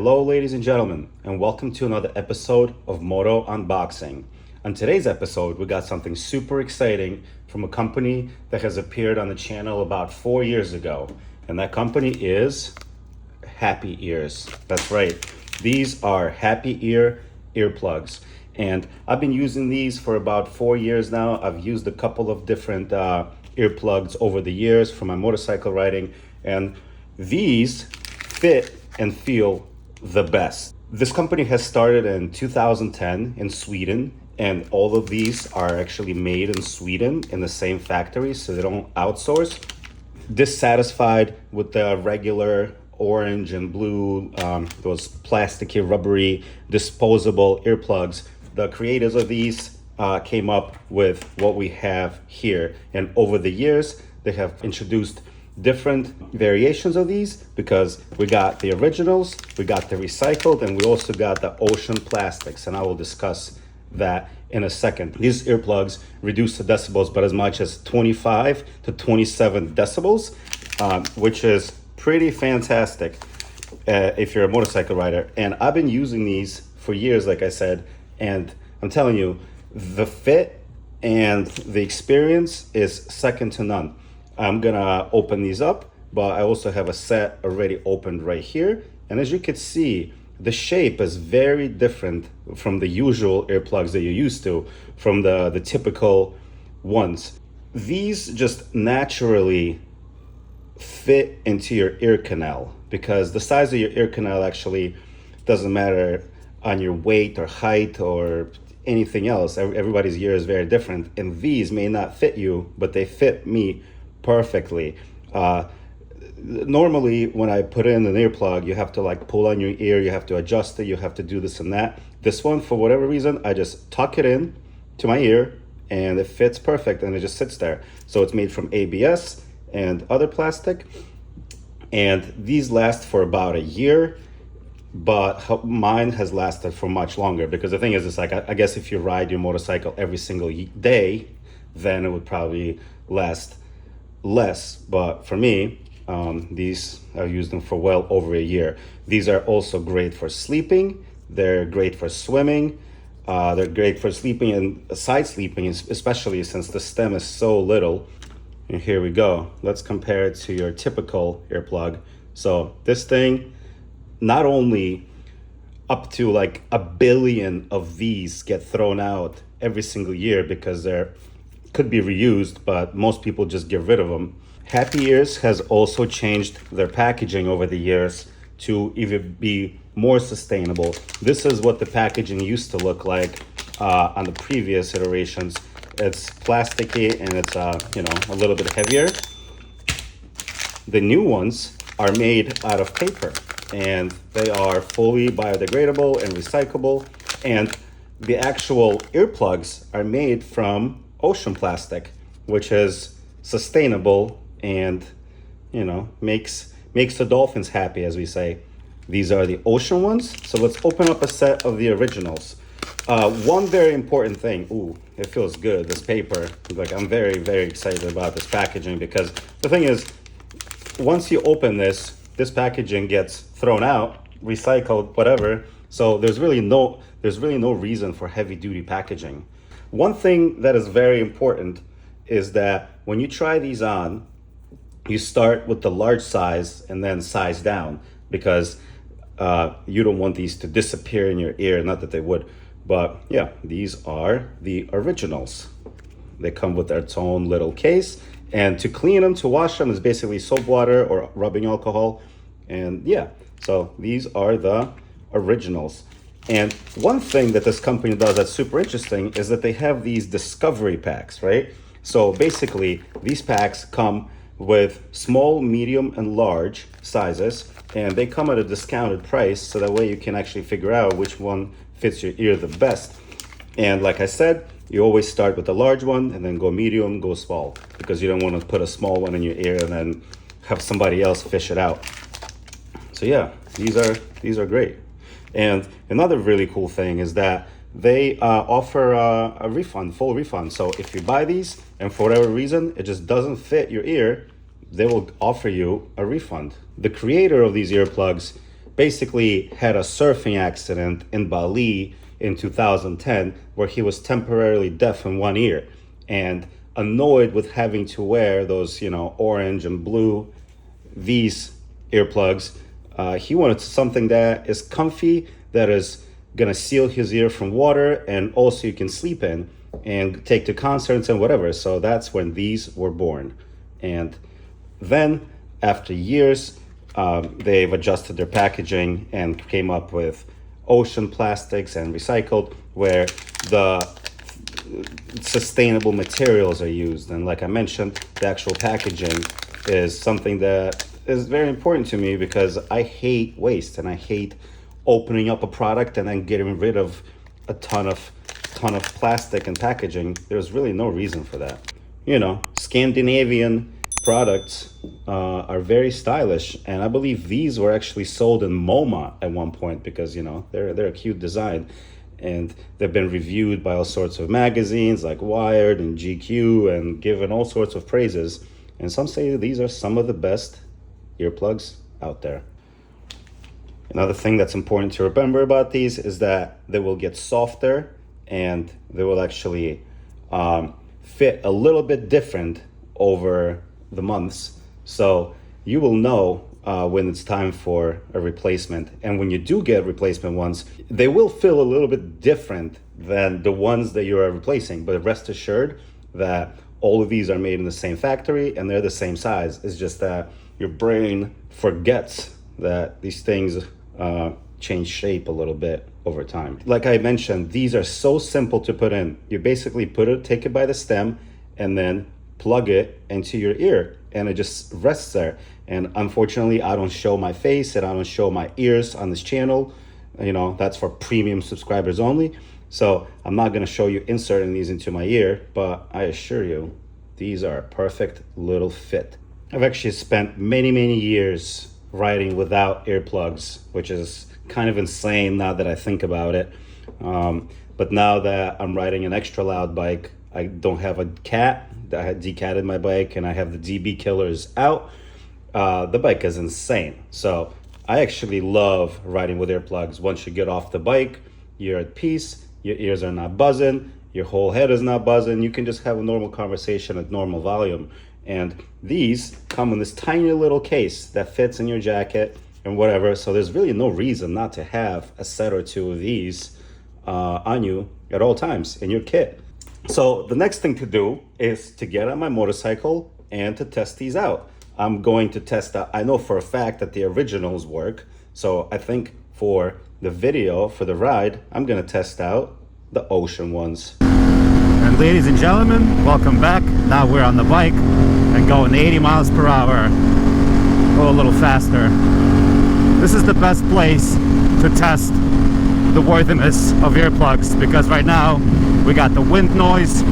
Hello, ladies and gentlemen, and welcome to another episode of Miotto Unboxing. On today's episode, we got something super exciting from a company that has appeared on the channel about 4 years ago, and that company is Happy Ears. That's right. These are Happy Ear earplugs, and I've been using these for about 4 years now. I've used a couple of different earplugs over the years for my motorcycle riding, and these fit and feel the best. This company has started in 2010 in Sweden, and all of these are actually made in Sweden in the same factory, so they don't outsource. Dissatisfied with the regular orange and blue, those plasticky, rubbery, disposable earplugs, the creators of these came up with what we have here. And over the years, they have introduced different variations of these because we got the originals, we got the recycled, and we also got the ocean plastics, and I will discuss that in a second. These earplugs reduce the decibels by as much as 25 to 27 decibels, which is pretty fantastic if you're a motorcycle rider. And I've been using these for years, like I said, and I'm telling you, the fit and the experience is second to none. I'm gonna open these up, but I also have a set already opened right here. And as you can see, the shape is very different from the usual earplugs that you're used to, from the typical ones. These just naturally fit into your ear canal because the size of your ear canal actually doesn't matter on your weight or height or anything else. Everybody's ear is very different, and these may not fit you, but they fit me perfectly. Normally when I put in an earplug, you have to like pull on your ear, you have to adjust it, you have to do this and that. This one, for whatever reason, I just tuck it in to my ear and it fits perfect and it just sits there. So it's made from ABS and other plastic, and these last for about a year, but mine has lasted for much longer because the thing is, it's like, I guess if you ride your motorcycle every single day, then it would probably last less. But for me, these, I've used them for well over a year. These are also great for sleeping. They're great for swimming. They're great for sleeping and side sleeping, especially since the stem is so little. And here we go. Let's compare it to your typical earplug. So this thing, not only up to like 1 billion of these get thrown out every single year because they're could be reused, but most people just get rid of them. Happy Ears has also changed their packaging over the years to even be more sustainable. This is what the packaging used to look like on the previous iterations. It's plasticky and it's a little bit heavier. The new ones are made out of paper and they are fully biodegradable and recyclable, and the actual earplugs are made from ocean plastic, which is sustainable and makes the dolphins happy, as we say. These are the ocean ones. So let's open up a set of the originals. One very important thing, ooh, it feels good, this paper. Like, I'm very, very excited about this packaging because the thing is, once you open this packaging gets thrown out, recycled, whatever. So there's really no reason for heavy duty packaging. One thing that is very important is that when you try these on, you start with the large size and then size down because you don't want these to disappear in your ear. Not that they would, but yeah, these are the originals. They come with their own little case, and to clean them, to wash them, is basically soap water or rubbing alcohol. And yeah, so these are the originals. And one thing that this company does that's super interesting is that they have these discovery packs, right? So basically, these packs come with small, medium, and large sizes, and they come at a discounted price, so that way you can actually figure out which one fits your ear the best. And like I said, you always start with the large one and then go medium, go small, because you don't want to put a small one in your ear and then have somebody else fish it out. So yeah, these are great. And another really cool thing is that they offer a refund, full refund. So if you buy these and for whatever reason it just doesn't fit your ear, they will offer you a refund. The creator of these earplugs basically had a surfing accident in Bali in 2010 where he was temporarily deaf in one ear, and annoyed with having to wear those, orange and blue these earplugs. He wanted something that is comfy, that is gonna seal his ear from water, and also you can sleep in and take to concerts and whatever. So that's when these were born. And then after years, they've adjusted their packaging and came up with ocean plastics and recycled, where the sustainable materials are used. And like I mentioned, the actual packaging is something that is very important to me, because I hate waste and I hate opening up a product and then getting rid of a ton of plastic and packaging. There's really no reason for that. Scandinavian products are very stylish, and I believe these were actually sold in MoMA at one point, because they're a cute design, and they've been reviewed by all sorts of magazines like Wired and GQ and given all sorts of praises. And some say these are some of the best earplugs out there. Another thing that's important to remember about these is that they will get softer, and they will actually fit a little bit different over the months. So you will know when it's time for a replacement. And when you do get replacement ones, they will feel a little bit different than the ones that you are replacing. But rest assured that all of these are made in the same factory and they're the same size. It's just that your brain forgets that these things change shape a little bit over time. Like I mentioned, these are so simple to put in. You basically take it by the stem and then plug it into your ear, and it just rests there. And unfortunately, I don't show my face and I don't show my ears on this channel. That's for premium subscribers only. So I'm not gonna show you inserting these into my ear, but I assure you, these are a perfect little fit. I've actually spent many, many years riding without earplugs, which is kind of insane now that I think about it. But now that I'm riding an extra loud bike, I don't have a cat. I had decatted my bike and I have the DB killers out. The bike is insane. So I actually love riding with earplugs. Once you get off the bike, you're at peace. Your ears are not buzzing. Your whole head is not buzzing. You can just have a normal conversation at normal volume. And these come in this tiny little case that fits in your jacket and whatever. So there's really no reason not to have a set or two of these on you at all times in your kit. So the next thing to do is to get on my motorcycle and to test these out. I'm going to test out, I know for a fact that the originals work. So I think for the video, for the ride, I'm gonna test out the ocean ones. And ladies and gentlemen, welcome back. Now we're on the bike and going 80 miles per hour. Go a little faster. This is the best place to test the worthiness of earplugs, because right now we got the wind noise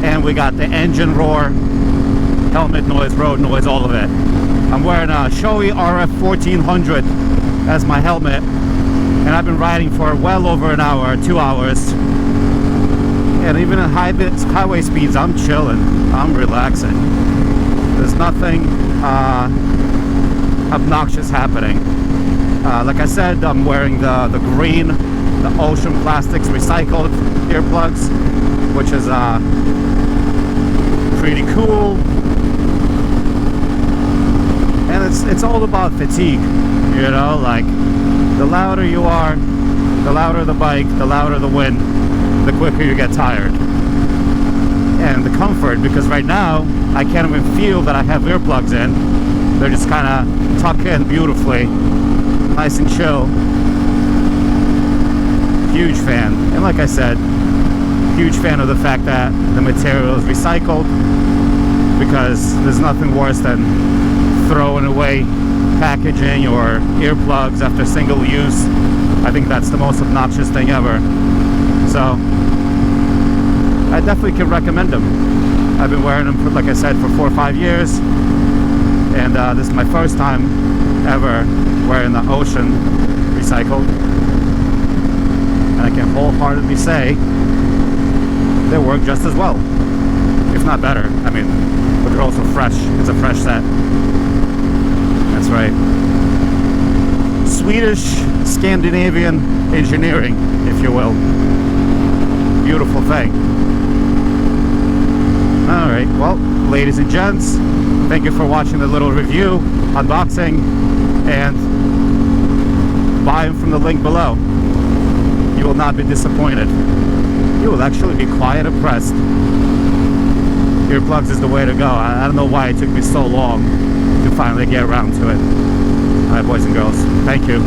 and we got the engine roar, helmet noise, road noise, all of it. I'm wearing a Shoei RF 1400 as my helmet, and I've been riding for well over an hour, 2 hours. And even at highway speeds, I'm chilling, I'm relaxing. There's nothing obnoxious happening. Like I said, I'm wearing the green, the Ocean Plastics recycled earplugs, which is pretty cool. And it's all about fatigue, like the louder you are, the louder the bike, the louder the wind, the quicker you get tired. And the comfort, because right now I can't even feel that I have earplugs in. They're just kind of tucked in beautifully, nice and chill. Huge fan. And like I said, huge fan of the fact that the material is recycled, because there's nothing worse than throwing away packaging or earplugs after single use. I think that's the most obnoxious thing ever. So I definitely can recommend them. I've been wearing them for, like I said, for 4 or 5 years, and this is my first time ever wearing the Ocean recycled, and I can wholeheartedly say they work just as well, if not better. I mean, but they're also fresh. It's a fresh set. That's right. Swedish Scandinavian engineering, if you will. Beautiful thing. Alright, well, ladies and gents, thank you for watching the little review, unboxing, and buy them from the link below. You will not be disappointed. You will actually be quite impressed. Earplugs is the way to go. I don't know why it took me so long to finally get around to it. Alright, boys and girls, thank you.